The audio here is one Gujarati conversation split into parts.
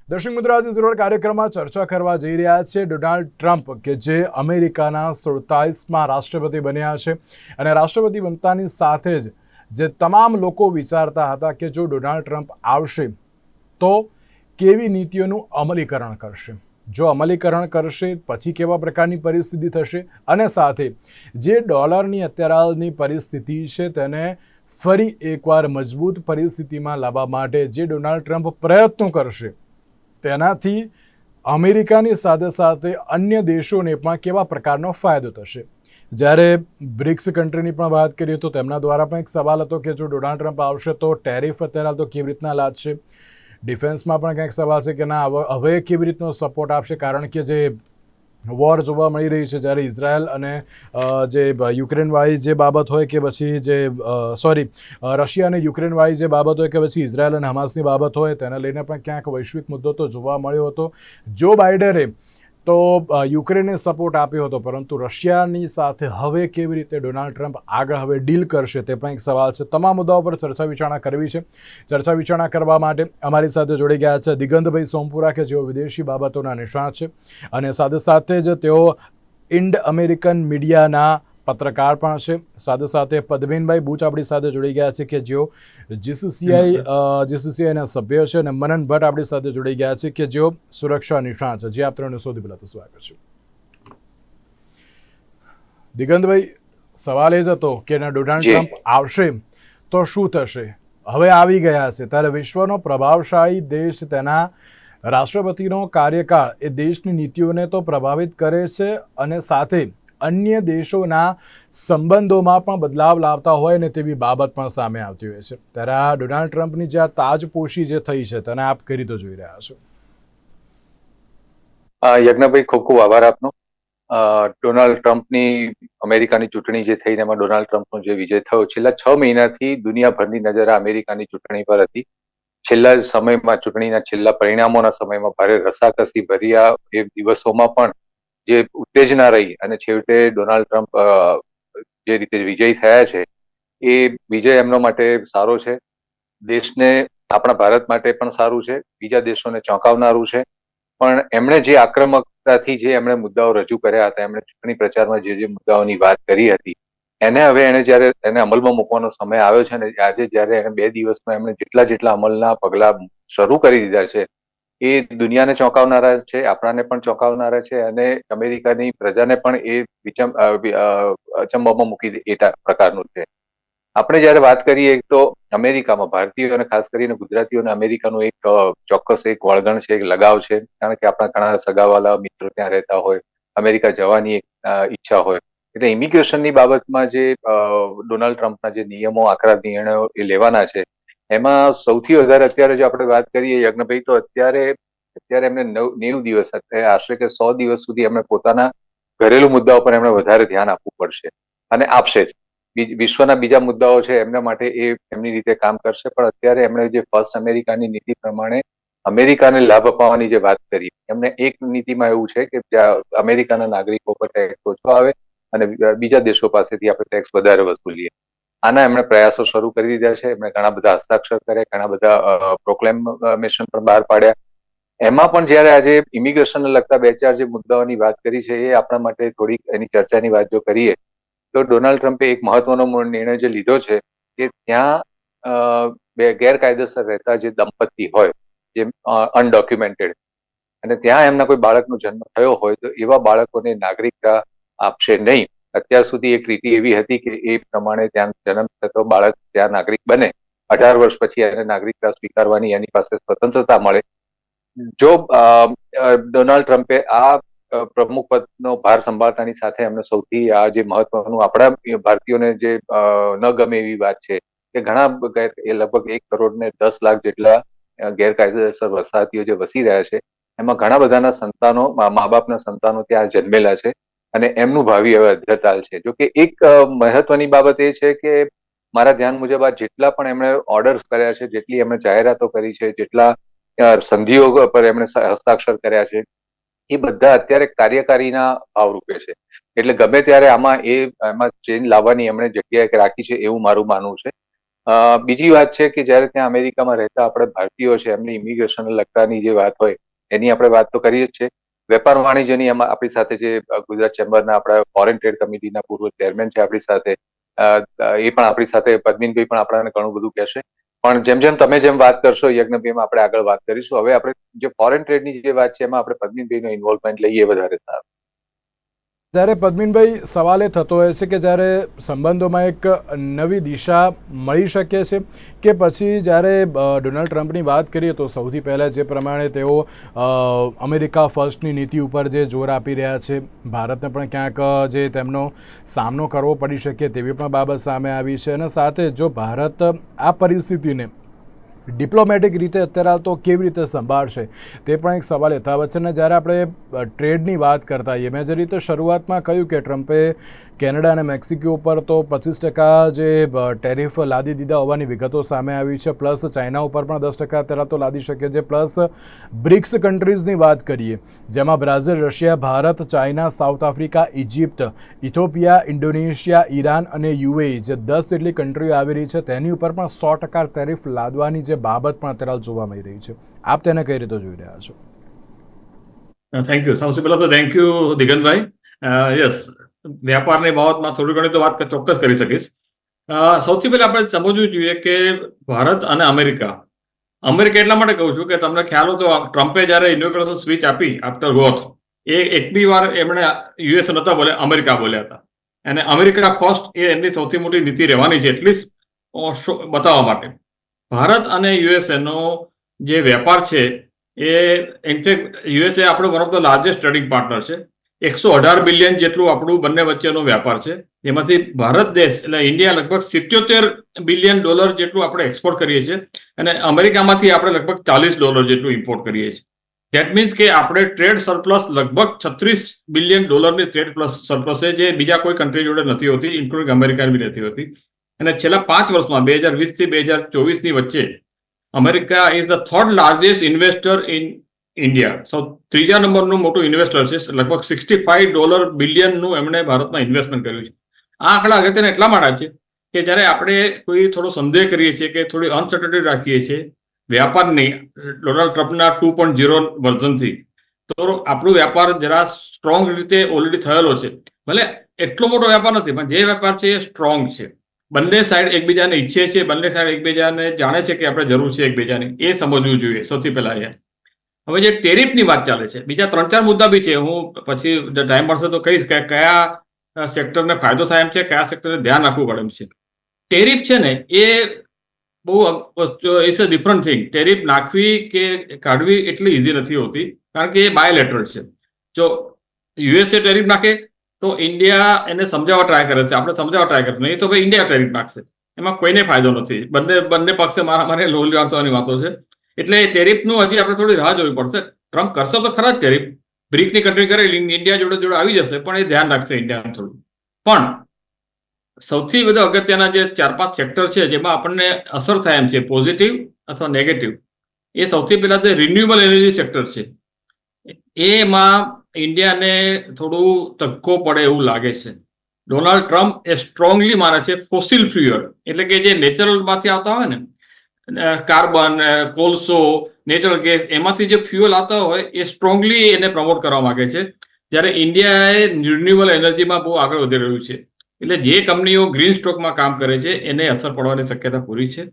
દર્શક મિત્રો, આજે જરૂર કાર્યક્રમમાં ચર્ચા કરવા જઈ રહ્યા છે ડોનાલ્ડ ટ્રમ્પ, કે જે અમેરિકાના 47મા રાષ્ટ્રપતિ બન્યા છે અને રાષ્ટ્રપતિ બનતાની સાથે જ જે તમામ લોકો વિચારતા હતા કે જો ડોનાલ્ડ ટ્રમ્પ આવશે તો કેવી નીતિઓનું અમલીકરણ કરશે, જો અમલીકરણ કરશે પછી કેવા પ્રકારની પરિસ્થિતિ થશે અને સાથે જે ડોલરની અત્યારની પરિસ્થિતિ છે તેને ફરી એકવાર મજબૂત પરિસ્થિતિમાં લાવવા માટે જે ડોનાલ્ડ ટ્રમ્પ પ્રયત્નો કરશે તેનાથી અમેરિકાની સાથે સાથે અન્ય દેશોને પણ કેવા પ્રકારનો ફાયદો થશે। જ્યારે બ્રિક્સ કન્ટ્રીની પણ વાત કરીએ તો તેમના દ્વારા પણ એક સવાલ હતો કે જો ડોનાલ્ડ ટ્રમ્પ આવશે તો ટેરિફ અત્યારે તો કેવી રીતના લાદશે, ડિફેન્સમાં પણ કંઈક સવાલ છે કે ના હવે કેવી રીતનો સપોર્ટ આપશે, કારણ કે જે વોર જોવા મળી રહી છે, જ્યારે ઇઝરાયલ અને જે યુક્રેનવાળી જે બાબત હોય કે પછી જે રશિયા અને યુક્રેનવાળી જે બાબત હોય કે પછી ઇઝરાયલ અને હમાસની બાબત હોય, તેને લઈને પણ ક્યાંક વૈશ્વિક મુદ્દો તો જોવા મળ્યો હતો। જો બાઇડને તો યુક્રેનને સપોર્ટ આપ્યો હતો, પરંતુ રશિયાની સાથે હવે કેવી રીતે ડોનાલ્ડ ટ્રમ્પ આગળ હવે ડીલ કરશે તે પણ એક સવાલ છે। તમામ મુદ્દાઓ પર ચર્ચા વિચારણા કરવી છે। ચર્ચા વિચારણા કરવા માટે અમારી સાથે જોડી ગયા છે દિગંતભાઈ સોમપુરા, કે જેઓ વિદેશી બાબતોના નિષ્ણાત છે અને સાથે સાથે જ તેઓ ઇન્ડ અમેરિકન મીડિયાના પત્રકાર પણ છે। સાથે સાથે પદ્મિનભાઈ બુચ આપણી સાથે જોડી ગયા છે, કે જેઓ જીસીસીઆઈના સભ્ય છે, અને મનન ભટ્ટ આપણી સાથે જોડી ગયા છે, કે જેઓ સુરક્ષા નિષ્ણાત છે। જે આપ ત્રણનું સૌથી પહેલા તો સ્વાગત છે। દિગંતભાઈ, સવાલ એ જ હતો કે ડોનાલ્ડ ટ્રમ્પ આવશે તો શું થશે, હવે આવી ગયા છે ત્યારે વિશ્વનો પ્રભાવશાળી દેશ, તેના રાષ્ટ્રપતિનો કાર્યકાળ એ દેશની નીતિઓને તો પ્રભાવિત કરે છે અને સાથે અન્ય દેશોના સંબંધોમાં પણ બદલાવ લાવતા હોય ને તેવી બાબત પણ સામે આવતી હોય છે। ત્યારે આ ડોનાલ્ડ ટ્રમ્પની જે આ તાજપોશી જે થઈ છે તેને આપ કઈ રીતે જોઈ રહ્યા છો? યજ્ઞભાઈ, ખૂબ ખૂબ આભાર આપનો। ડોનાલ્ડ ટ્રમ્પની અમેરિકાની ચૂંટણી જે થઈને એમાં ડોનાલ્ડ ટ્રમ્પનો જે વિજય થયો, છેલ્લા 6 મહિનાથી દુનિયાભરની નજર અમેરિકાની ચૂંટણી પર હતી। છેલ્લા સમયમાં ચૂંટણીના છેલ્લા પરિણામોના સમયમાં ભારે રસાકસી ભર્યા એ દિવસોમાં પણ જે ઉત્તેજના રહી અને છેવટે ડોનાલ્ડ ટ્રમ્પ જે રીતે વિજયી થયા છે એ વિજય એમનો માટે સારો છે, દેશને, આપણા ભારત માટે પણ સારું છે, બીજા દેશોને ચોંકાવનારું છે। પણ એમણે જે આક્રમકતાથી જે એમણે મુદ્દાઓ રજૂ કર્યા હતા, એમણે ચૂંટણી પ્રચારમાં જે મુદ્દાઓની વાત કરી હતી, એને હવે જયારે એને અમલમાં મૂકવાનો સમય આવ્યો છે ને આજે જયારે એને 2 દિવસમાં એમણે જેટલા અમલના પગલા શરૂ કરી દીધા છે એ દુનિયાને ચોંકાવનારા છે, આપણાને પણ ચોંકાવનારા છે અને અમેરિકાની પ્રજાને પણ એ અચંબામાં મૂકી દે એ પ્રકારનું છે। આપણે જયારે વાત કરીએ તો અમેરિકામાં ભારતીયો અને ખાસ કરીને ગુજરાતીઓને અમેરિકાનું એક ચોક્કસ એક વળગણ છે, એક લગાવ છે, કારણ કે આપણા ઘણા સગાવાલા મિત્રો ત્યાં રહેતા હોય, અમેરિકા જવાની એક ઈચ્છા હોય, એટલે ઇમિગ્રેશનની બાબતમાં જે ડોનાલ્ડ ટ્રમ્પના જે નિયમો, આકરા નિર્ણયો એ લેવાના છે, એમાં સૌથી વધારે અત્યારે જો આપણે વાત કરીએ યજ્ઞભાઈ, તો અત્યારે એમને 90 દિવસ, આશરે કે 100 દિવસ સુધી એમને પોતાના ઘરેલું મુદ્દાઓ પર એમણે વધારે ધ્યાન આપવું પડશે અને આપશે જ। વિશ્વના બીજા મુદ્દાઓ છે એમના માટે એ એમની રીતે કામ કરશે, પણ અત્યારે એમણે જે ફર્સ્ટ અમેરિકાની નીતિ પ્રમાણે અમેરિકાને લાભ અપાવવાની જે વાત કરી, એમને એક નીતિમાં એવું છે કે જ્યાં અમેરિકાના નાગરિકો પર ટેક્સ ઓછો આવે અને બીજા દેશો પાસેથી આપણે ટેક્સ વધારે વસૂલીએ। આના એમણે પ્રયાસો શરૂ કરી દીધા છે। એમણે ઘણા બધા હસ્તાક્ષર કર્યા, ઘણા બધા પ્રોક્લેમેશન પણ બહાર પાડ્યા। એમાં પણ જયારે આજે ઇમિગ્રેશનને લગતા 2-4 જે મુદ્દાઓની વાત કરી છે એ આપણા માટે થોડીક એની ચર્ચાની વાત જો કરીએ તો ડોનાલ્ડ ટ્રમ્પે એક મહત્વનો નિર્ણય જે લીધો છે કે ત્યાં ગેરકાયદેસર રહેતા જે દંપતી હોય, જે અનડોક્યુમેન્ટેડ, અને ત્યાં એમના કોઈ બાળકનો જન્મ થયો હોય તો એવા બાળકોને નાગરિકતા આપશે નહીં। અત્યાર સુધી એક રીતિ એવી હતી કે એ પ્રમાણે ત્યાં જન્મ થતો બાળક ત્યાં નાગરિક બને, 18 વર્ષ પછી એને નાગરિકતા સ્વીકારવાની એની પાસે સ્વતંત્રતા મળે। જો ડોનાલ્ડ ટ્રમ્પે આ પ્રમુખ પદનો ભાર સંભાળતાની સાથે એમને સૌથી આ જે મહત્વનું આપણા ભારતીયોને જે ન ગમે એવી વાત છે કે ઘણા એ લગભગ 1 કરોડ ને 10 લાખ જેટલા ગેરકાયદેસર વસાહતીઓ જે વસી રહ્યા છે, એમાં ઘણા બધાના સંતાનો, મા બાપના સંતાનો ત્યાં જન્મેલા છે અને એમનું ભાવિ હવે અધ્ધરતાલ છે। જો કે એક મહત્વની બાબત એ છે કે મારા ધ્યાન મુજબ આ જેટલા પણ એમણે ઓર્ડર્સ કર્યા છે, જેટલી એમણે જાહેરાતો કરી છે, જેટલા સંધિઓ પર એમણે હસ્તાક્ષર કર્યા છે, એ બધા અત્યારે કાર્યકારીના ભાવરૂપે છે। એટલે ગમે ત્યારે એમાં ચેન્જ લાવવાની એમણે જગ્યાએ રાખી છે એવું મારું માનવું છે। બીજી વાત છે કે જ્યારે ત્યાં અમેરિકામાં રહેતા આપણે ભારતીયો છે એમની ઇમિગ્રેશન લગતાની જે વાત હોય એની આપણે વાત તો કરીએ જ છે. વેપાર વાણિજ્યની એમાં આપણી સાથે જે ગુજરાત ચેમ્બરના આપણા ફોરેન ટ્રેડ કમિટીના પૂર્વ ચેરમેન છે આપણી સાથે, એ પણ આપણી સાથે, પદ્મિનભાઈ પણ આપણને ઘણું બધું કહેશે. પણ જેમ જેમ તમે જેમ વાત કરશો યજ્ઞભાઈ, આપણે આગળ વાત કરીશું. હવે આપણે જે ફોરેન ટ્રેડની જે વાત છે એમાં આપણે પદ્મિનભાઈનો ઇન્વોલ્વમેન્ટ લઈએ વધારે સારું. જ્યારે પદ્મિનભાઈ, સવાલ એ થતો હોય છે કે જ્યારે સંબંધોમાં એક નવી દિશા મળી શકે છે કે પછી જ્યારે ડોનાલ્ડ ટ્રમ્પની વાત કરીએ તો સૌથી પહેલાં જે પ્રમાણે તેઓ અમેરિકા ફર્સ્ટની નીતિ ઉપર જે જોર આપી રહ્યા છે, ભારતને પણ ક્યાંક જે તેમનો સામનો કરવો પડી શકે તેવી પણ બાબત સામે આવી છે. અને સાથે જો ભારત આ પરિસ્થિતિને ડિપ્લોમેટિક રીતે અત્યારે તો કેવી રીતે સંભાળશે તે પણ એક સવાલ યથાવત છે. અને જ્યારે આપણે ટ્રેડની વાત કરતા હોઈએ, મેં જે રીતે શરૂઆતમાં કહ્યું કે ટ્રમ્પે કેનેડા અને મેક્સિકો ઉપર તો 25% જે ટેરિફ લાદી દીધા હોવાની વિગતો સામે આવી છે, પ્લસ ચાઇના ઉપર પણ 10% અત્યારે તો લાદી શકે છે. પ્લસ બ્રિક્સ કન્ટ્રીઝની વાત કરીએ જેમાં Brazil, Russia, Bharat, China, south Africa, Egypt, Ethiopia, Indonesia, Iran અને યુએઈ જે 10 જેટલી કન્ટ્રીઓ આવી રહી છે તેની ઉપર પણ 100% ટેરિફ લાદવાની જે બાબત પણ અત્યારે જોવા મળી રહી છે. આપ તેને કઈ રીતે જોઈ રહ્યા છો? Thank you. સૌથી પહેલા તો થેન્ક યુ દિગંતભાઈ. યસ, વ્યાપારની બાબતમાં થોડી ઘણી તો વાત ચોક્કસ કરી શકીશ. સૌથી પહેલા આપણે સમજવું જોઈએ કે ભારત અને અમેરિકા એટલા માટે કહું છું કે તમને ખ્યાલ હોય તો ટ્રમ્પે જ્યારે ઇનોગ્રેશન સ્પીચ આપી આફ્ટર ગોથ, એક બી વાર એમણે યુએસ નહોતા બોલ્યા, અમેરિકા બોલ્યા હતા. અને અમેરિકા ફર્સ્ટ એ એમની સૌથી મોટી નીતિ રહેવાની છે, એટલીસ્ટ બતાવવા માટે. ભારત અને યુએસએ નો જે વેપાર છે એ ઇનફેક્ટ યુએસએ આપણો one of the largest trading partner છે. 118 બિલિયન જેટલું આપણું બંને વચ્ચેનો વેપાર છે. એમાંથી ભારત દેશ એટલે ઇન્ડિયા લગભગ $77 બિલિયન જેટલું આપણે એક્સપોર્ટ કરીએ છીએ અને અમેરિકામાંથી આપણે લગભગ $40 જેટલું ઇમ્પોર્ટ કરીએ છીએ. ધેટ મીન્સ કે આપણે ટ્રેડ સરપ્લસ લગભગ $36 બિલિયન ટ્રેડ સરપ્લસ છે, જે બીજા કોઈ કન્ટ્રી જોડે નથી હોતી, ઇન્ક્લુડિંગ અમેરિકા બી નથી હોતી. અને છેલ્લા 5 વર્ષમાં 2020 થી 2024ની વચ્ચે America is the third largest investor in India. ત્રીજા નંબરનું મોટું ઇન્વેસ્ટર છે. લગભગ $65 બિલિયનનું એમણે ભારતમાં ઇન્વેસ્ટમેન્ટ કર્યું છે. આ આંકડા અગત્યના એટલા માટે છે કે જ્યારે આપણે કોઈ થોડો સંદેહ કરીએ છીએ કે થોડી અનસર્ટનિટી રાખીએ છીએ વ્યાપારની ડોનાલ્ડ ટ્રમ્પના 2.0 વર્ઝનથી, તો આપણો વ્યાપાર જરા સ્ટ્રોંગ રીતે ઓલરેડી થયેલો છે. ભલે એટલો મોટો વેપાર નથી, પણ જે વેપાર છે એ સ્ટ્રોંગ છે. બંને સાઈડ એકબીજાને ઈચ્છે છે, બંને સાઈડ એકબીજાને જાણે છે કે આપણે જરૂર છે એકબીજાની, એ સમજવું જોઈએ સૌથી પહેલા. હવે જે ટેરિફની વાત ચાલે છે, બીજા 3-4 મુદ્દા બી છે. હું પછી ટાઈમ મળશે તો કહીશ કે કયા સેક્ટરને ફાયદો થાય એમ છે, કયા સેક્ટરને ધ્યાન રાખવું પડે એમ છે. ટેરિફ છે ને એ બહુ it's a different thing. Tariff નાખવી કે કાઢવી એટલી ઇઝી નથી હોતી, કારણ કે એ બાયલેટરલ છે. જો યુએસએ ટેરિફ નાખે તો ઇન્ડિયા એને સમજાવવા ટ્રાય કરે છે, આપણે સમજાવવા ટ્રાય કરીએ, નહીં તો ભાઈ ઇન્ડિયા ટેરિફ નાખશે. એમાં કોઈને ફાયદો નથી. બંને પક્ષે મારે લોલ વાંચવાની વાતો છે. એટલે ટેરિફનું હજી આપણે થોડી રાહ જોવી પડશે. ટ્રમ્પ કરશે તો ખરા જ ટેરિફ, બ્રિકની કન્ટ્રી કરે, ઇન્ડિયા જોડે આવી જશે, પણ એ ધ્યાન રાખશે ઇન્ડિયા થોડું. પણ સૌથી વધુ અગત્યના જે 4-5 સેક્ટર છે જેમાં આપણને અસર થાય એમ છે, પોઝિટિવ અથવા નેગેટિવ, એ સૌથી પહેલા જે રિન્યુએબલ એનર્જી સેક્ટર છે એમાં ઇન્ડિયાને થોડું ધક્કો પડે એવું લાગે છે. ડોનાલ્ડ ટ્રમ્પ એ સ્ટ્રોંગલી માને છે ફોસિલ ફ્યુઅલ, એટલે કે જે નેચરલમાંથી આવતા હોય ને, કાર્બન, કોલસો, નેચરલ ગેસ, એમાંથી જે ફ્યુઅલ આવતા હોય એ સ્ટ્રોંગલી એને પ્રમોટ કરવા માંગે છે. જ્યારે ઇન્ડિયાએ રિન્યુએબલ એનર્જીમાં બહુ આગળ વધી રહ્યું છે. એટલે જે કંપનીઓ ગ્રીન સ્ટોકમાં કામ કરે છે એને અસર પડવાની શક્યતા પૂરી છે.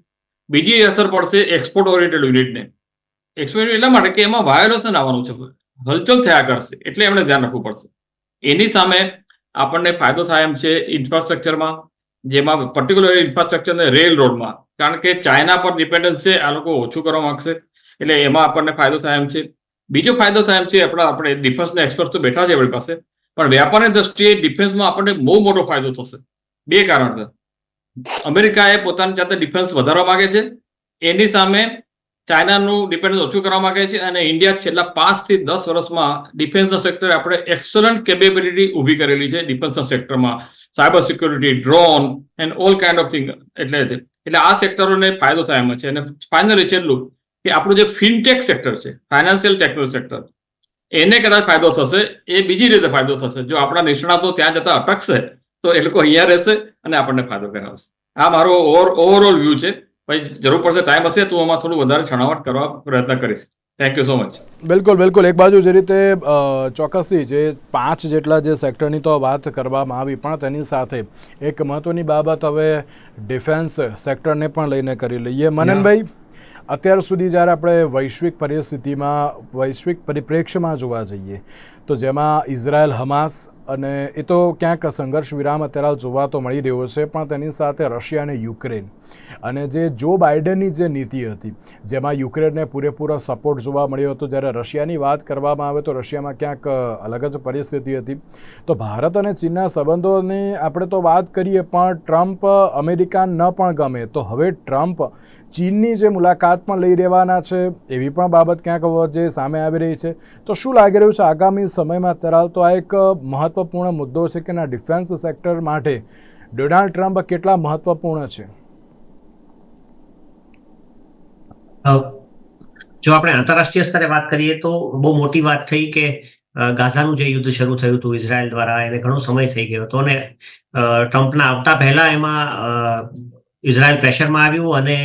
બીજી અસર પડશે એક્સપોર્ટ ઓરિએન્ટેડ યુનિટને. એક્સપોર્ટ એટલા માટે કે એમાં વાયોલેશન આવવાનું છે, હલચલ થયા કરશે, એટલે એમણે ધ્યાન રાખવું પડશે. એની સામે આપણને ફાયદો થાય એમ છે ઇન્ફ્રાસ્ટ્રક્ચરમાં, જેમાં પર્ટિક્યુલર ઇન્ફ્રાસ્ટ્રક્ચરને રેલ રોડમાં, કારણ કે ચાઇના પર ડિપેન્ડન્સ છે, આ લોકો ઓછું કરવા માંગશે, એટલે એમાં આપણને ફાયદો થાય એમ છે. બીજો ફાયદો થાય એમ છે, આપણે ડિફેન્સના એક્સપર્ટ તો બેઠા છે આપણી પાસે, પણ વ્યાપારની દ્રષ્ટિએ ડિફેન્સમાં આપણને બહુ મોટો ફાયદો થશે. 2 કારણથી. અમેરિકાએ પોતાની જાતે ડિફેન્સ વધારવા માંગે છે, એની સામે ચાઇનાનું ડિપેન્ડન્સ ઓછું કરવા માંગે છે, અને ઇન્ડિયા છેલ્લા 5 થી 10 વર્ષમાં ડિફેન્સના સેક્ટરે આપણે એક્સલન્ટ કેપેબિલિટી ઊભી કરેલી છે ડિફેન્સના સેક્ટરમાં, cyber security, drone and all kind of thing. એટલે આ સેક્ટરોને ફાયદો થાય એમ છે. અને ફાઇનલી છેલ્લું કે આપણું જે ફિનટેક સેક્ટર છે, ફાઇનાન્શિયલ ટેકનોલોજી સેક્ટર, એને કદાચ ફાયદો થશે. એ બીજી રીતે ફાયદો થશે, જો આપણા નિષ્ણાતો ત્યાં જતા અટકશે તો એ લોકો અહીંયા રહેશે અને આપણને ફાયદો કરાવશે. આ મારો ઓવરઓલ વ્યૂ છે. પછી જરૂર પડશે, ટાઈમ હશે તો આમાં થોડું વધારે છણાવટ કરવા પ્રયત્ન કરીશ. Thank you so much. બિલકુલ બિલકુલ. એક બાજુ જે રીતે ચોક્કસથી જે 5 જેટલા જે સેક્ટરની તો વાત કરવામાં આવી, પણ તેની સાથે એક મહત્ત્વની બાબત હવે ડિફેન્સ સેક્ટરને પણ લઈને કરી લઈએ. મનનભાઈ, અત્યાર સુધી જ્યારે આપણે વૈશ્વિક પરિસ્થિતિમાં, વૈશ્વિક પરિપ્રેક્ષ્યમાં જોવા જઈએ તો જેમાં ઇઝરાયલ હમાસ, અને એ તો ક્યાંક સંઘર્ષ વિરામ અત્યારે જોવા તો મળી રહ્યો છે, પણ તેની સાથે રશિયા અને યુક્રેન, અને જે જો બાઇડનની જે નીતિ હતી જેમાં યુક્રેનને પૂરેપૂરો સપોર્ટ જોવા મળ્યો હતો, જ્યારે રશિયાની વાત કરવામાં આવે તો રશિયામાં ક્યાંક અલગ જ પરિસ્થિતિ હતી. તો ભારત અને ચીનના સંબંધોની આપણે તો વાત કરીએ, પણ ટ્રમ્પ અમેરિકા ન પણ ગમે તો હવે ટ્રમ્પ ચીનની જે મુલાકાત પણ લઈ રહેવાના છે એવી પણ બાબત ક્યાંક જે સામે આવી રહી છે. તો શું લાગી રહ્યું છે આગામી સમયમાં અત્યારે તો આ એક મહત્વપૂર્ણ મુદ્દો છે કે ના ડિફેન્સ સેક્ટર માટે ડોનાલ્ડ ટ્રમ્પ કેટલા મહત્વપૂર્ણ છે? જો આપણે આંતરરાષ્ટ્રીય સ્તરે વાત કરીએ તો બહુ મોટી વાત થઈ કે ગાઝાનું જે યુદ્ધ શરૂ થયું હતું ઇઝરાયલ દ્વારા, એને ઘણો સમય થઈ ગયો હતો, અને ટ્રમ્પના આવતા પહેલા એમાં ઇઝરાયલ પ્રેશરમાં આવ્યું અને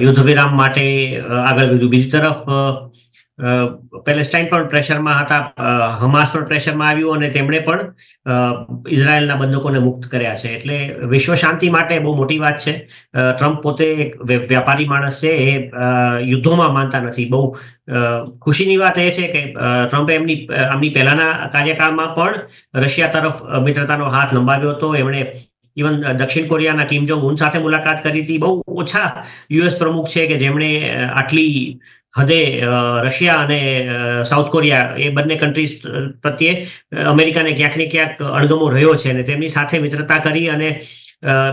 યુદ્ધ વિરામ માટે આગળ વધ્યું. બીજી તરફ પેલેસ્ટાઇન પણ પ્રેશરમાં હતા, હમાસ પણ પ્રેશરમાં આવ્યું, અને તેમણે પણ ઇઝરાયલના બંધકોને મુક્ત કર્યા છે. એટલે વિશ્વ શાંતિ માટે બહુ મોટી વાત છે. ટ્રમ્પ પોતે એક વ્યાપારી માણસ છે, એ યુદ્ધોમાં માનતા નથી. બહુ ખુશીની વાત એ છે કે ટ્રમ્પે આમની પહેલાના કાર્યકાળમાં પણ રશિયા તરફ મિત્રતાનો હાથ લંબાવ્યો હતો. એમણે ઇવન દક્ષિણ કોરિયાના કિમ જોંગ ઉન સાથે મુલાકાત કરી હતી. બહુ ઓછા યુએસ પ્રમુખ છે કે જેમણે આટલી હદે રશિયા અને સાઉથ કોરિયા, એ બંને કન્ટ્રીઝ પ્રત્યે અમેરિકાને ક્યાંક ને ક્યાંક અણગમો રહ્યો છે, અને તેમની સાથે મિત્રતા કરી અને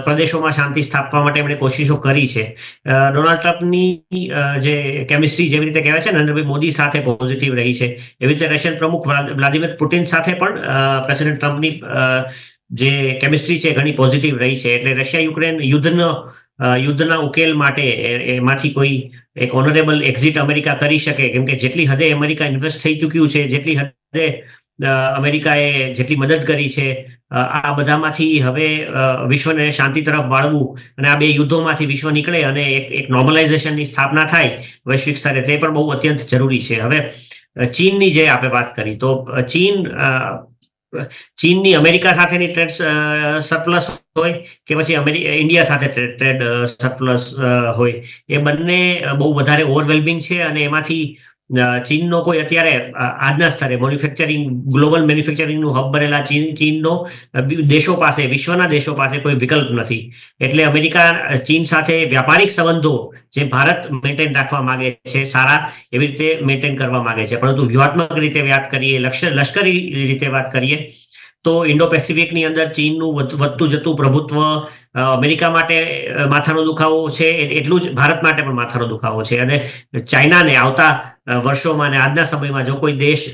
પ્રદેશોમાં શાંતિ સ્થાપવા માટે એમણે કોશિશો કરી છે. ડોનાલ્ડ ટ્રમ્પની જે કેમિસ્ટ્રી જેવી રીતે કહેવાય છે નરેન્દ્રભાઈ મોદી સાથે પોઝિટિવ રહી છે, એવી રીતે રશિયન પ્રમુખ વ્લાદિમીર પુટિન સાથે પણ પ્રેસિડેન્ટ ટ્રમ્પની જે કેમિસ્ટ્રી છે ઘણી પોઝિટિવ રહી છે. એટલે રશિયા યુક્રેન યુદ્ધના ઉકેલ માટે એમાંથી કોઈ એક ઓનરેબલ એક્ઝિટ અમેરિકા કરી શકે, કેમ કે જેટલી હદે અમેરિકા ઇન્વેસ્ટ થઈ ચૂક્યું છે, જેટલી હદે અમેરિકાએ જેટલી મદદ કરી છે, આ બધામાંથી હવે વિશ્વને શાંતિ તરફ વાળવું અને આ બે યુદ્ધોમાંથી વિશ્વ નીકળે અને એક નોર્મલાઇઝેશનની સ્થાપના થાય વૈશ્વિક સ્તરે, તે પણ બહુ અત્યંત જરૂરી છે. હવે ચીનની જે આપણે વાત કરી તો ચીનની અમેરિકા સાથેની ટ્રેડ સરપ્લસ હોય કે પછી ઇન્ડિયા સાથે ટ્રેડ સરપ્લસ હોય, એ બંને બહુ વધારે ઓવરવેલ્મિંગ છે, અને એમાંથી ચીનનો કોઈ અત્યારે આજના સ્તરે ગ્લોબલ મેન્યુફેક્ચરિંગનું હબ બનેલા ચીનનો દેશો પાસે, વિશ્વના દેશો પાસે કોઈ વિકલ્પ નથી. એટલે અમેરિકા ચીન સાથે વ્યાપારિક સંબંધો જે ભારત મેન્ટેન રાખવા માંગે છે સારા, એવી રીતે મેન્ટેન કરવા માંગે છે. પરંતુ વ્યૂહાત્મક રીતે વાત કરીએ, લશ્કરી રીતે વાત કરીએ તો ઇન્ડો પેસિફિકની અંદર ચીનનું વધતું જતું પ્રભુત્વ અમેરિકા માટે માથાનો દુખાવો છે, એટલું જ ભારત માટે પણ માથાનો દુખાવો છે. અને ચાઇનાને આવતા વર્ષોમાં અને આજના સમયમાં જો કોઈ દેશ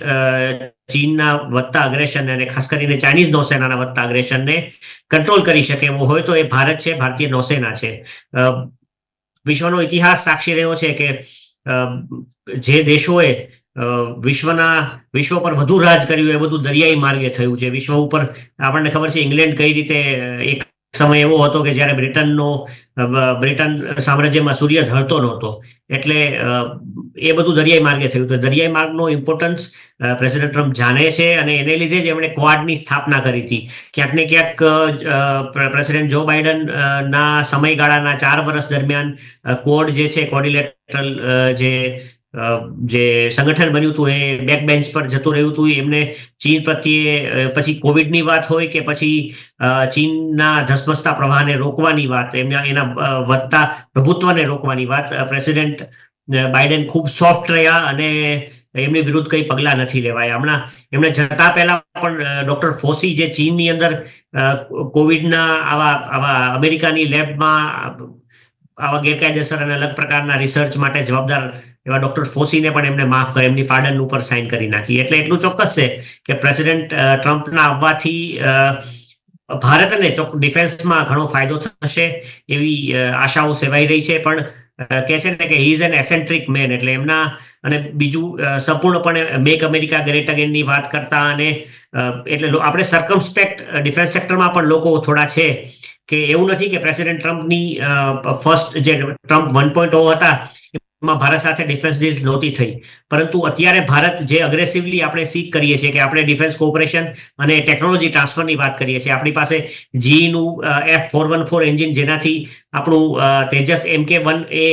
ચીનના વધતા અગ્રેશન અને ખાસ કરીને ચાઇનીઝ નૌસેનાના વધતા અગ્રેશનને કંટ્રોલ કરી શકે એવો હોય તો એ ભારત છે, ભારતીય નૌસેના છે. વિશ્વનો ઇતિહાસ સાક્ષી રહ્યો છે કે જે દેશોએ વિશ્વ પર વધુ રાજ કર્યું એ બધું દરિયાઈ માર્ગે થયું છે. વિશ્વ ઉપર આપણને ખબર છે ઇંગ્લેન્ડ કઈ રીતે એક સમય એવો હતો કે જ્યારે બ્રિટન સામ્રાજ્યમાં સૂર્ય ઢળતો નહોતો, એટલે એ બધું દરિયાઈ માર્ગે થયું. તો દરિયાઈ માર્ગનો ઇમ્પોર્ટન્સ પ્રેસિડેન્ટ ટ્રમ્પ જાણે છે, અને એને લીધે જ એમણે ક્વાડની સ્થાપના કરી હતી. ક્યાંક ને ક્યાંક પ્રેસિડેન્ટ જો બાઇડન ના સમયગાળાના 4 વર્ષ દરમિયાન ક્વોડ જે છે, કોર્ડિલેટરલ જે સંગઠન બન્યું હતું, એ બેક બેન્ચ પર જતું રહ્યું હતું. એમને ચીન પ્રત્યે પછી કોવિડની વાત હોય કે પછી ચીનના ધસમસતા પ્રવાહને રોકવાની વાત, એના વધતા પ્રભુત્વને રોકવાની વાત, પ્રેસિડેન્ટ બાઇડન ખૂબ સોફ્ટ રહ્યા અને એમની વિરુદ્ધ કઈ પગલાં નથી લેવાયા. હમણાં એમણે જતા પહેલા પણ ડોક્ટર ફોસી, જે ચીનની અંદર કોવિડના આવા અમેરિકાની લેબમાં આવા ગેરકાયદેસર અને અલગ પ્રકારના રિસર્ચ માટે જવાબદાર એવા ડોક્ટર ફોસીને પણ એમને માફ કરી, એમની પાર્ડન ઉપર સાઇન કરી નાખી. એટલે એટલું ચોક્કસ છે કે પ્રેસિડેન્ટ ટ્રમ્પના આવવાથી ભારતને ડિફેન્સમાં ઘણો ફાયદો થશે એવી આશાઓ સેવાઈ રહી છે. પણ કહે છે ને કે he is an eccentric main, એટલે એમના અને બીજું સંપૂર્ણપણે મેક અમેરિકા ગ્રેટ અગેનની વાત કરતા, અને એટલે આપણે સર્કમસ્પેક્ટ ડિફેન્સ સેક્ટરમાં પણ લોકો થોડા છે કે એવું નથી કે પ્રેસિડેન્ટ ટ્રમ્પની ફર્સ્ટ જે ટ્રમ્પ 1.0 હતા એમાં ભારત સાથે ડિફેન્સ ડીલ નહોતી થઈ, પરંતુ અત્યારે ભારત જે અગ્રેસિવલી આપણે સીક કરીએ છીએ કે આપણે ડિફેન્સ કોઓપરેશન અને ટેકનોલોજી ટ્રાન્સફરની વાત કરીએ છીએ. આપણી પાસે જીઈનું F414 એન્જિન, જેનાથી આપણું તેજસ MK1 એ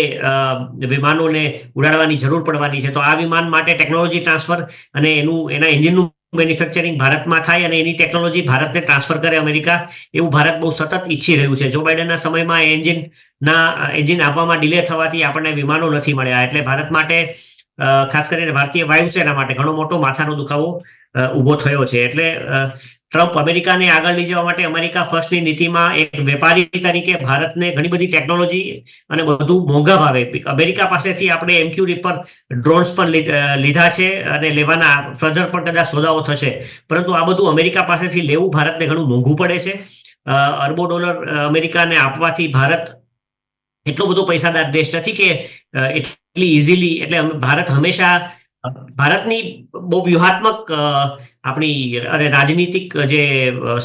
વિમાનોને ઉડાડવાની જરૂર પડવાની છે, તો આ વિમાન માટે ટેકનોલોજી ટ્રાન્સફર અને એના એન્જિનનું મેન્યુફેક્ચરિંગ ભારતમાં થાય અને એની ટેકનોલોજી ભારતને ટ્રાન્સફર કરે અમેરિકા, એવું ભારત બહુ સતત ઈચ્છી રહ્યું છે. જો બાઇડનના સમયમાં એન્જિન આપવામાં ડિલે થવાથી આપણને વિમાનો નથી મળ્યા, એટલે ભારત માટે ખાસ કરીને ભારતીય વાયુસેના માટે ઘણો મોટો માથાનો દુખાવો ઊભો થયો છે. એટલે ટ્રમ્પ અમેરિકાને આગળ લઈ જવા માટે અમેરિકા ફર્સ્ટની નીતિમાં એક વેપારી તરીકે ભારતને ઘણી બધી ટેકનોલોજી અને બધું મોંઘા ભાવે, અમેરિકા પાસેથી આપણે MQ રીપર ડ્રોન્સ પણ લીધા છે અને લેવાના ફર્ધર પણ કદાચ સોદાઓ થશે, પરંતુ આ બધું અમેરિકા પાસેથી લેવું ભારતને ઘણું મોંઘું પડે છે. અરબો ડોલર અમેરિકાને આપવાથી ભારત એટલો બધો પૈસાદાર દેશ નથી કે એટલી ઇઝીલી, એટલે ભારત હંમેશા ભારતની બહુ વ્યૂહાત્મક આપણી અને રાજનીતિક જે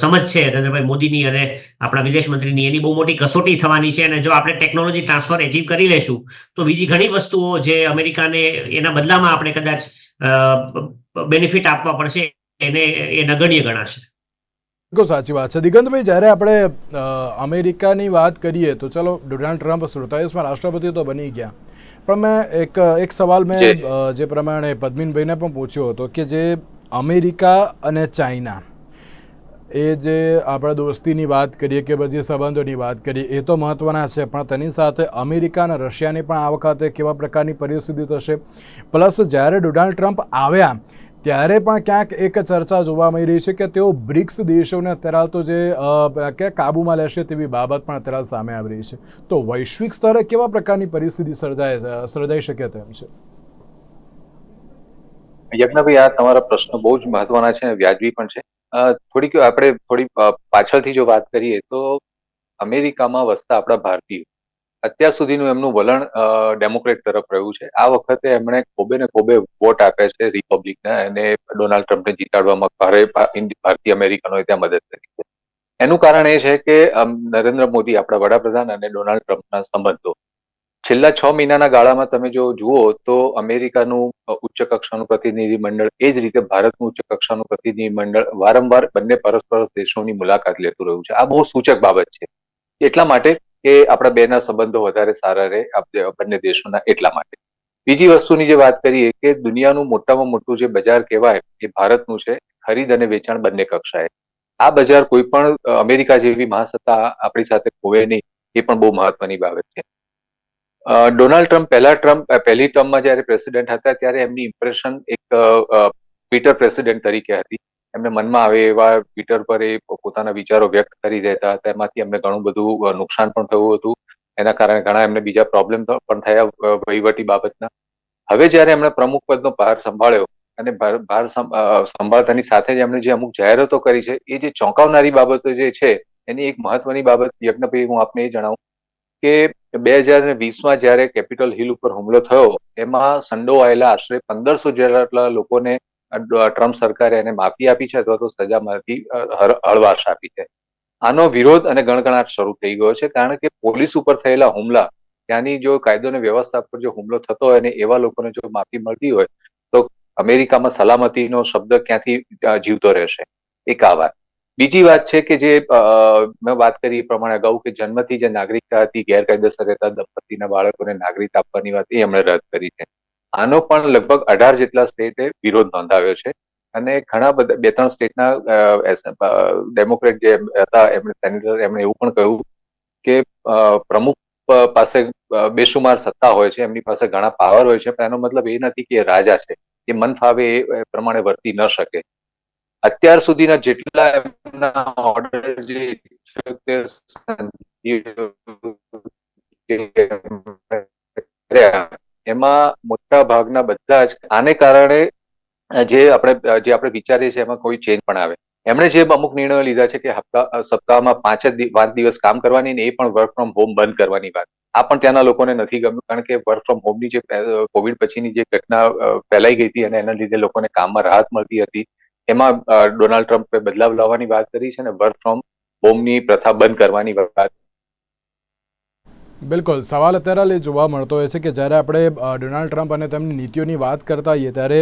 સમજ છે નરેન્દ્રભાઈ મોદીની અને આપણા વિદેશ મંત્રીની, એની બહુ મોટી કસોટી થવાની છે. અને જો આપણે ટેકનોલોજી ટ્રાન્સફર એચીવ કરી લેશું તો બીજી ઘણી વસ્તુઓ જે અમેરિકાને એના બદલામાં આપણે કદાચ બેનિફિટ આપવા પડશે એને એ નગણ્ય ગણાશે. બિલકુલ સાચી વાત છે દિગંતભાઈ. જ્યારે આપણે અમેરિકાની વાત કરીએ તો ચલો, ડોનાલ્ડ ટ્રમ્પ 47માં રાષ્ટ્રપતિ તો બની ગયા, પણ મેં એક સવાલ મેં જે પ્રમાણે પદ્મિનભાઈને પણ પૂછ્યો હતો કે જે અમેરિકા અને ચાઇના, એ જે આપણે દોસ્તીની વાત કરીએ કે બધી સંબંધોની વાત કરીએ એ તો મહત્ત્વના છે, પણ તેની સાથે અમેરિકા અને રશિયાની પણ આ વખતે કેવા પ્રકારની પરિસ્થિતિ થશે. પ્લસ જ્યારે ડોનાલ્ડ ટ્રમ્પ આવ્યા ત્યારે પણ ક્યાંક એક ચર્ચા જોવા મળી રહી છે કે તેઓ બ્રિક્સ દેશોને અત્યારે તો જે કે કાબૂમાં લેશે તેવી બાબત પણ અત્યારે સામે આવી રહી છે. તો વૈશ્વિક સ્તરે કેવા પ્રકારની પરિસ્થિતિ સર્જાઈ શકે તેમ છે? યજ્ઞભાઈ, આ તમારા પ્રશ્નો બહુ જ મહત્વના છે અને વ્યાજબી પણ છે. થોડી પાછળથી જો વાત કરીએ તો અમેરિકામાં વસતા આપણા ભારતીયો, અત્યાર સુધીનું એમનું વલણ ડેમોક્રેટ તરફ રહ્યું છે. આ વખતે એમણે ખોબે ને ખોબે વોટ આપ્યા છે રિપબ્લિકના, અને ડોનાલ્ડ ટ્રમ્પને જીતાડવામાં ભારતીય અમેરિકનોએ ત્યાં મદદ કરી છે. એનું કારણ એ છે કે નરેન્દ્ર મોદી, આપણા વડાપ્રધાન, અને ડોનાલ્ડ ટ્રમ્પના સંબંધો છેલ્લા 6 મહિનાના ગાળામાં તમે જો જુઓ તો અમેરિકાનું ઉચ્ચ કક્ષાનું પ્રતિનિધિ મંડળ, એ જ રીતે ભારતનું ઉચ્ચ કક્ષાનું પ્રતિનિધિ મંડળ વારંવાર બંને પરસ્પર દેશોની મુલાકાત લેતું રહ્યું છે. આ બહુ સૂચક બાબત છે, એટલા માટે કે આપણા બેના સંબંધો વધારે સારા રહે બંને દેશોના, એટલા માટે. બીજી વસ્તુની જે વાત કરીએ કે દુનિયાનું મોટામાં મોટું જે બજાર કહેવાય એ ભારતનું છે, ખરીદ અને વેચાણ બંને કક્ષાએ. આ બજાર કોઈ પણ અમેરિકા જેવી મહાસત્તા આપણી સાથે ખોવે નહીં, એ પણ બહુ મહત્વની બાબત છે. ડોનાલ્ડ ટ્રમ્પ પહેલી ટર્મમાં જયારે પ્રેસિડેન્ટ હતા ત્યારે એમની ઇમ્પ્રેશન એક ટ્વિટર પ્રેસિડેન્ટ તરીકે હતી. એમને મનમાં આવે એવા ટ્વિટર પર એ પોતાના વિચારો વ્યક્ત કરી દેતા હતા. એમાંથી એમને ઘણું બધું નુકસાન પણ થયું હતું. એના કારણે ઘણા એમને બીજા પ્રોબ્લેમ પણ થયા વહીવટી બાબતના. હવે જયારે એમણે પ્રમુખ પદનો ભાર સંભાળ્યો અને ભાર સંભાળતાની સાથે જ એમણે જે અમુક જાહેરાતો કરી છે, એ જે ચોંકાવનારી બાબતો જે છે, એની એક મહત્વની બાબત યજ્ઞભાઈ હું આપને એ જણાવું કે 2020માં જયારે કેપિટલ હિલ ઉપર હુમલો થયો, એમાં સંડોવાયેલા આશરે 1500 જેટલા લોકોને ટ્રમ્પ સરકારે એને માફી આપી છે અથવા તો સજામાંથી હળવાશ આપી છે. આનો વિરોધ અને ગણગણાટ શરૂ થઈ ગયો છે, કારણ કે પોલીસ ઉપર થયેલા હુમલા, ત્યાંની જો કાયદો અને વ્યવસ્થા પર જો હુમલો થતો હોય અને એવા લોકોને જો માફી મળતી હોય તો અમેરિકામાં સલામતીનો શબ્દ ક્યાંથી જીવતો રહેશે. એક આ વાત. બીજી વાત છે કે જે મેં વાત કરી એ પ્રમાણે અગાઉ કે જન્મથી જે નાગરિકતા હતી, ગેરકાયદેસર રહેતા દંપતીના બાળકોને નાગરિકતા આપવાની વાત, એ એમણે રદ કરી છે. આનો પણ લગભગ 18 જેટલા સ્ટેટે વિરોધ નોંધાવ્યો છે, અને ઘણા બધા 2-3 સ્ટેટના ડેમોક્રેટ જે હતા સેનેટર, એમણે એવું પણ કહ્યું કે પ્રમુખ પાસે બેશુમાર સત્તા હોય છે, એમની પાસે ઘણા પાવર હોય છે, પણ એનો મતલબ એ નથી કે એ રાજા છે, એ મન ફાવે એ પ્રમાણે વર્તી ન શકે. અત્યાર સુધીના જેટલા એમના ઓર્ડર એમાં મોટા ભાગના બધા જ આને કારણે જે આપણે વિચારીએ છીએ એમાં કોઈ ચેન્જ પણ આવે. એમણે જે અમુક નિર્ણયો લીધા છે કે સપ્તાહમાં 5 દિવસ કામ કરવાની, ને એ પણ વર્ક ફ્રોમ હોમ બંધ કરવાની વાત, આ પણ ત્યાંના લોકોને નથી ગમ્યું, કારણ કે વર્ક ફ્રોમ હોમની જે કોવિડ પછીની જે ઘટના ફેલાઈ ગઈ હતી અને એના લીધે લોકોને કામમાં રાહત મળતી હતી, એમાં ડોનાલ્ડ ટ્રમ્પે બદલાવ લાવવાની વાત કરી છે, અને વર્ક ફ્રોમ બોમ્બની પ્રથા બંધ કરવાની વાત. બિલકુલ. સવાલ અત્યારે જોવા મળતો હોય છે કે જ્યારે આપણે ડોનાલ્ડ ટ્રમ્પ અને તેમની નીતિઓની વાત કરતા હોઈએ ત્યારે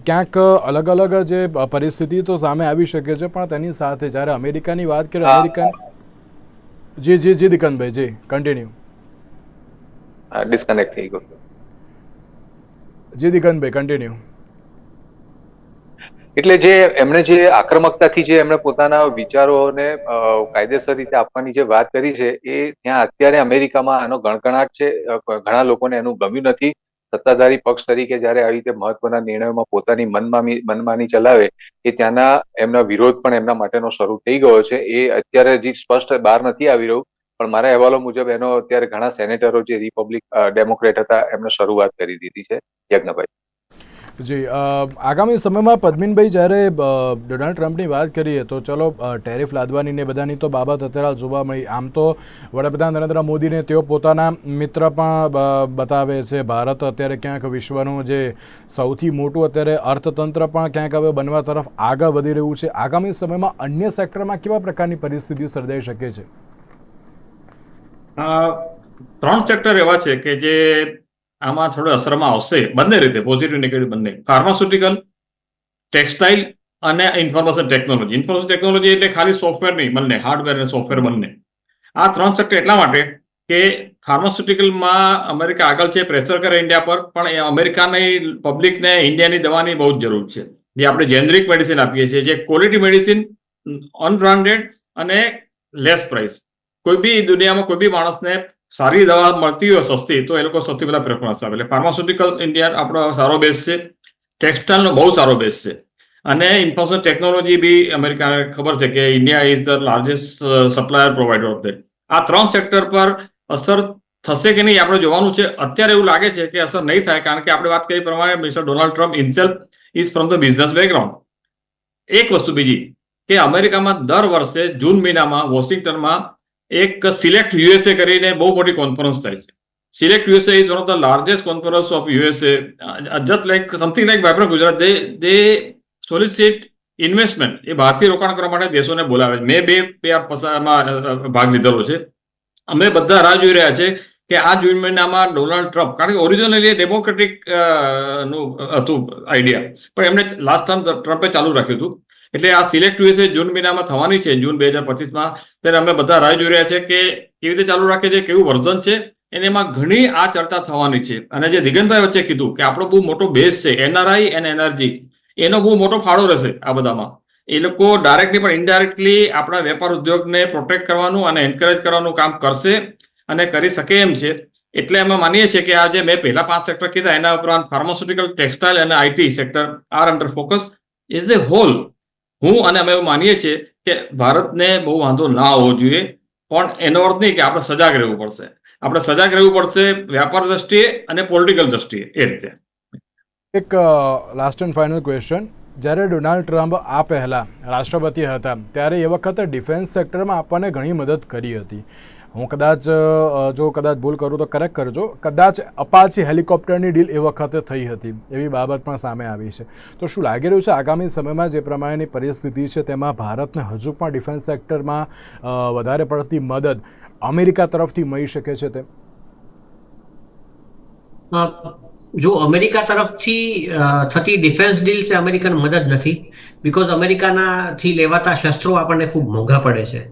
ક્યાંક અલગ અલગ જે પરિસ્થિતિ તો સામે આવી શકે છે, પણ તેની સાથે જ્યારે અમેરિકાની વાત કરીએ, જી દિગંતભાઈ, જી કન્ટિન્યુ. ડિસ્કનેક્ટ થઈ ગયો. જી દિગંતભાઈ, કન્ટિન્યુ. એટલે જે એમણે જે આક્રમકતાથી જે એમણે પોતાના વિચારોને કાયદેસર રીતે આપવાની જે વાત કરી છે, એ ત્યાં અત્યારે અમેરિકામાં આનો ગણગણાટ છે. ઘણા લોકોને એનું ગમ્યું નથી. સત્તાધારી પક્ષ તરીકે જયારે આવી રીતે મહત્વના નિર્ણયોમાં પોતાની મનમાની ચલાવે, એ ત્યાંના એમના વિરોધ પણ એમના માટેનો શરૂ થઈ ગયો છે. એ અત્યારે હજી સ્પષ્ટ બહાર નથી આવી રહ્યું, પણ મારા અહેવાલો મુજબ એનો અત્યારે ઘણા સેનેટરો જે ડેમોક્રેટ હતા એમને શરૂઆત કરી દીધી છે. યજ્ઞભાઈ. જી, આગામી સમયમાં પદ્મિનભાઈ જ્યારે ડોનાલ્ડ ટ્રમ્પની વાત કરીએ તો ચલો ટેરિફ લાદવાની ને બધાની તો બાબત અત્યારે જોવા મળી. આમ તો વડાપ્રધાન નરેન્દ્ર મોદીને તેઓ પોતાના મિત્ર પણ બતાવે છે. ભારત અત્યારે ક્યાંક વિશ્વનું જે સૌથી મોટું અત્યારે અર્થતંત્ર પણ ક્યાંક હવે બનવા તરફ આગળ વધી રહ્યું છે. આગામી સમયમાં અન્ય સેક્ટરમાં કેવા પ્રકારની પરિસ્થિતિ સર્જાઈ શકે છે? 3 સેક્ટર એવા છે કે જે આમાં થોડો અસરમાં આવશે, બંને રીતે, પોઝિટિવ નેગેટિવ બંને. ફાર્માસ્યુટિકલ, ટેક્સટાઇલ અને ઇન્ફોર્મેશન ટેકનોલોજી. ઇન્ફોર્મેશન ટેકનોલોજી એટલે ખાલી સોફ્ટવેર નહીં, બંને હાર્ડવેર અને સોફ્ટવેર બંને. આ 3 સેક્ટર એટલા માટે કે ફાર્માસ્યુટિકલમાં અમેરિકા આગળ છે, પ્રેશર કરે ઇન્ડિયા પર, પણ એ અમેરિકાની પબ્લિકને ઇન્ડિયાની દવાની બહુ જ જરૂર છે. જે આપણે જેનરિક મેડિસિન આપીએ છીએ, જે ક્વોલિટી મેડિસિન, અનબ્રાન્ડેડ અને લેસ પ્રાઇસ. કોઈ બી દુનિયામાં કોઈ બી માણસને સારી દવા મળતી હોય સસ્તી, તો એ લોકો સૌથી પહેલા પ્રેફરન્સ આપે. એટલે ફાર્માસ્યુટિકલ ઇન્ડિયા આપણો સારો બેઝ છે. ટેક્સટાઇલનો બહુ સારો બેઝ છે. અને ઇન્ફોર્મેશન ટેકનોલોજી બી અમેરિકાને ખબર છે કે India is the largest supplier provider of that. આ 3 સેક્ટર પર અસર થશે કે નહીં આપણે જોવાનું છે. અત્યારે એવું લાગે છે કે અસર નહીં થાય, કારણ કે આપણે વાત કરી પ્રમાણે mister Donald Trump himself is from the business background. એક વસ્તુ બીજી કે અમેરિકામાં દર વર્ષે જૂન મહિનામાં વોશિંગ્ટનમાં એક સિલેક્ટ યુએસએ કરીને બહુ મોટી કોન્ફરન્સ થાય છે. Select USA is one of the largest conference of USA. Just like something like vibrant Gujarat. They solicit investment. એ ભારતીય રોકાણ કરવા માટે દેશોને બોલાવે છે. મેં 2 ભાગ લીધેલો છે. અમે બધા રાહ જોઈ રહ્યા છે કે આ જૂન મહિનામાં ડોનાલ્ડ ટ્રમ્પ, કારણ કે ઓરિજિનલી ડેમોક્રેટિક નું હતું આઈડિયા, પણ એમણે લાસ્ટ ટાઈમ ટ્રમ્પે ચાલુ રાખ્યું હતું. એટલે આ સિલેક્ટ યુએસએ જૂન મહિનામાં થવાની છે, જૂન 2025માં. ત્યારે અમે બધા રાહ જોઈ રહ્યા છે કે કેવી રીતે ચાલુ રાખે છે, કેવું વર્ઝન છે, અને એમાં ઘણી આ ચર્ચા થવાની છે. અને જે દિગંતભાઈ વચ્ચે કીધું કે આપણો બહુ મોટો બેઝ છે, એનઆરઆઈ અને એનર્જી, એનો બહુ મોટો ફાળો રહેશે આ બધામાં. એ લોકો ડાયરેક્ટલી પણ ઇનડાયરેક્ટલી આપણા વેપાર ઉદ્યોગને પ્રોટેક્ટ કરવાનું અને એન્કરેજ કરવાનું કામ કરશે અને કરી શકે એમ છે. એટલે અમે માનીએ છીએ કે આ જે મેં પહેલા 5 સેક્ટર કીધા, એના ઉપરાંત ફાર્માસ્યુટિકલ, ટેક્સટાઇલ અને IT sector are under focus as a whole. હું અને અમે એવું માનીએ છીએ કે ભારતને બહુ વાંધો ના આવવો જોઈએ, પણ એનો અર્થ નહીં કે આપણે સજાગ રહેવું પડશે. આપણે સજાગ રહેવું પડશે વ્યાપાર દ્રષ્ટિએ અને પોલિટિકલ દ્રષ્ટિએ. એ રીતે એક લાસ્ટ એન્ડ ફાઇનલ ક્વેશ્ચન. જ્યારે ડોનાલ્ડ ટ્રમ્પ આ પહેલાં રાષ્ટ્રપતિ હતા ત્યારે એ વખતે ડિફેન્સ સેક્ટરમાં આપણને ઘણી મદદ કરી હતી. હું કદાચ ભૂલ કરું તો કરેક્ટ કરજો. કદાચ અપાચી હેલિકોપ્ટરની ડીલ એ વખતે થઈ હતી, એવી બાબત પણ સામે આવી છે. તો શું લાગી રહ્યું છે આગામી સમયમાં જે પ્રમાણેની પરિસ્થિતિ છે તેમાં ભારતને હજુ પણ ડિફેન્સ સેક્ટરમાં વધારે પડતી મદદ અમેરિકા તરફથી મળી શકે છે? તે જો અમેરિકા તરફથી થતી ડિફેન્સ ડીલ છે, અમેરિકન મદદ નથી. બીકોઝ અમેરિકાનાથી લેવાતા શસ્ત્રો આપણને ખૂબ મોંઘા પડે છે.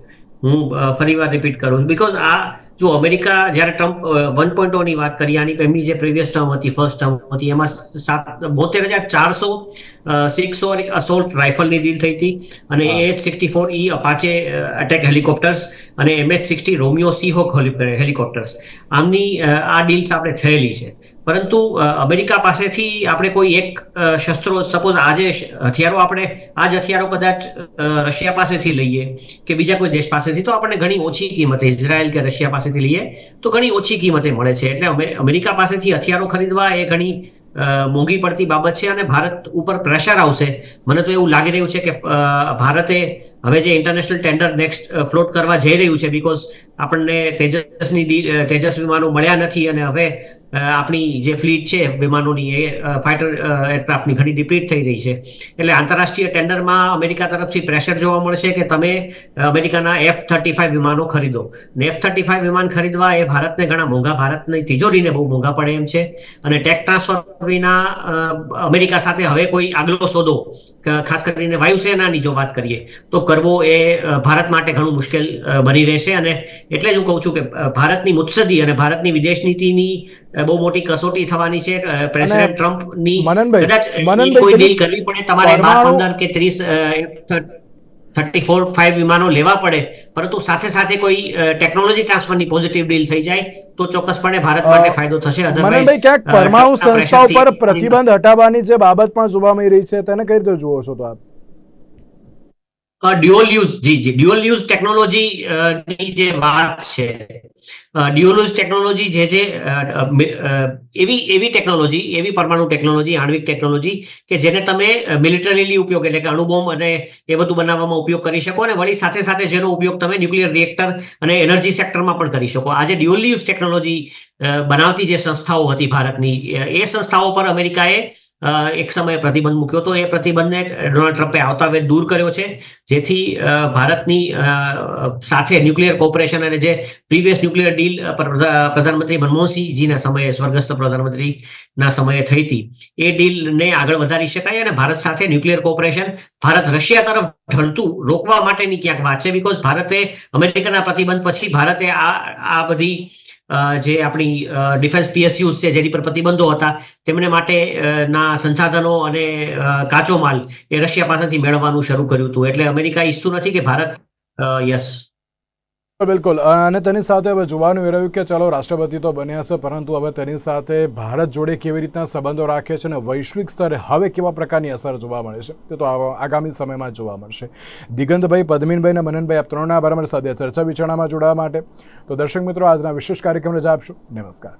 હું ફરી વાર રિપીટ કરું, બીકોઝ આ જો અમેરિકા જ્યારે ટ્રમ્પ 1.0 ની વાત કરી, આની એમની જે પ્રીવિયસ ટર્મ હતી, ફર્સ્ટ ટર્મ હતી, એમાં 72,400 6 અસોલ્ટ રાઇફલની ડીલ થઈ હતી, અને AH-64E અપાચે અટેક હેલિકોપ્ટર્સ અને MH-60 રોમિયો સીહોક હેલિકોપ્ટર્સ, આમની આ ડીલ્સ આપણે થયેલી છે. પરંતુ અમેરિકા પાસેથી આપણે કોઈ એક શસ્ત્રો, સપોઝ આજે હથિયારો, આપણે આ જ હથિયારો કદાચ રશિયા પાસેથી લઈએ કે બીજા કોઈ દેશ પાસેથી, તો આપણને ઘણી ઓછી કિંમતે, ઇઝરાયલ કે રશિયા પાસેથી લઈએ તો ઘણી ઓછી કિંમતે મળે છે. એટલે અમેરિકા પાસેથી હથિયારો ખરીદવા એ ઘણી મોંઘી પડતી બાબત છે અને ભારત ઉપર પ્રેશર આવશે. મને તો એવું લાગી રહ્યું છે કે ભારતે હવે જે ઇન્ટરનેશનલ ટેન્ડર નેક્સ્ટ ફ્લોટ કરવા જઈ રહ્યું છે, બીકોઝ આપણને તેજસ વિમાનો મળ્યા નથી અને હવે આપણી જે ફ્લીટ છે વિમાનોની એ ફાઇટર એરક્રાફ્ટની ઘણી ડિપ્લીટ થઈ રહી છે. એટલે આંતરરાષ્ટ્રીય ટેન્ડરમાં અમેરિકા તરફથી પ્રેશર જોવા મળશે કે તમે અમેરિકાના F-35 વિમાનો ખરીદો. ને F-35 વિમાન ખરીદવા એ ભારતને ઘણા મોંઘા, ભારતની તિજોરીને બહુ મોંઘા પડે એમ છે. અને ટેક ટ્રાન્સફર વિના અમેરિકા સાથે હવે કોઈ આગલો સોદો, ખાસ કરીને વાયુસેનાની જો વાત કરીએ તો કરવો એ ભારત માટે ઘણું મુશ્કેલ બની રહેશે. અને એટલે જ હું કહું છું કે ભારતની મુત્સદી અને ભારતની વિદેશ નીતિની બહુ મોટી કસોટી થવાની છે. પ્રેસિડેન્ટ ટ્રમ્પની કદાચ કોઈ ડીલ કરવી પડે, તમારે 15 કે 30 F-35 વિમાનો લેવા પડે, પરંતુ સાથે સાથે કોઈ ટેકનોલોજી ટ્રાન્સફરની પોઝિટિવ ડીલ થઈ જાય તો ચોક્કસપણે ભારત માટે ફાયદો થશે. મનનભાઈ, ક્યાંક પરમાણુ સંસ્થા ઉપર પ્રતિબંધ હટાવવાની જે બાબત પણ જોવા મળી રહી છે, તેને કઈ રીતે જુઓ છો તો આપ? ડ્યુઅલ યુઝ ટેકનોલોજી ની જે વાત છે, ડ્યુઅલ યુઝ ટેકનોલોજી એવી ટેકનોલોજી, એવી પરમાણુ ટેકનોલોજી, આણ્વિક ટેકનોલોજી કે જેને તમે મિલિટરીલી ઉપયોગ, એટલે કે અણુબોમ્બ અને એ બધું બનાવવામાં ઉપયોગ કરી શકો, અને વળી સાથે સાથે જેનો ઉપયોગ તમે ન્યુક્લિયર રિએક્ટર અને એનર્જી સેક્ટરમાં પણ કરી શકો. આજે ડ્યુઅલ યુઝ ટેકનોલોજી બનાવતી જે સંસ્થાઓ હતી ભારતની, એ સંસ્થાઓ પર અમેરિકાએ એક સમયે પ્રતિબંધ મૂક્યો હતો. એ પ્રતિબંધને ડોનાલ્ડ ટ્રમ્પે આવતા વેત દૂર કર્યો છે, જેથી ભારતની સાથે ન્યુક્લિયર કોઓપરેશન અને જે પ્રીવિયસ ન્યુક્લિયર ડીલ પ્રધાનમંત્રી મનમોહનસિંહજીના સમયે, સ્વર્ગસ્થ પ્રધાનમંત્રીના સમયે થઈ હતી, એ ડીલને આગળ વધારી શકાય. અને ભારત સાથે ન્યુક્લિયર કોઓપરેશન ભારત રશિયા તરફ ઢળતું રોકવા માટેની ક્યાંક વાત છે, બીકોઝ ભારતે અમેરિકાના પ્રતિબંધ પછી ભારતે આ બધી જે આપણી ડિફેન્સ PSUs છે જેની પર પ્રતિબંધો હતા, તેમને માટે ના સંસાધનો અને કાચો માલ એ રશિયા પાસેથી મેળવવાનું શરૂ કર્યું હતું. એટલે અમેરિકા ઈચ્છતું નથી કે ભારત યસ બિલકુલ. અને તેની સાથે હવે જોવાનું એ રહ્યું કે ચાલો રાષ્ટ્રપતિ તો બન્યા છે, પરંતુ હવે તેની સાથે ભારત જોડે કેવી રીતના સંબંધો રાખે છે અને વૈશ્વિક સ્તરે હવે કેવા પ્રકારની અસર જોવા મળે છે તે તો આગામી સમયમાં જોવા મળશે. દિગંતભાઈ, પદ્મીનભાઈ અને મનનભાઈ, આપ ત્રણના આભાર અમારી સાથે ચર્ચા વિચારણામાં જોડાવા માટે. તો દર્શક મિત્રો, આજના વિશેષ કાર્યક્રમને જ આપશો. નમસ્કાર.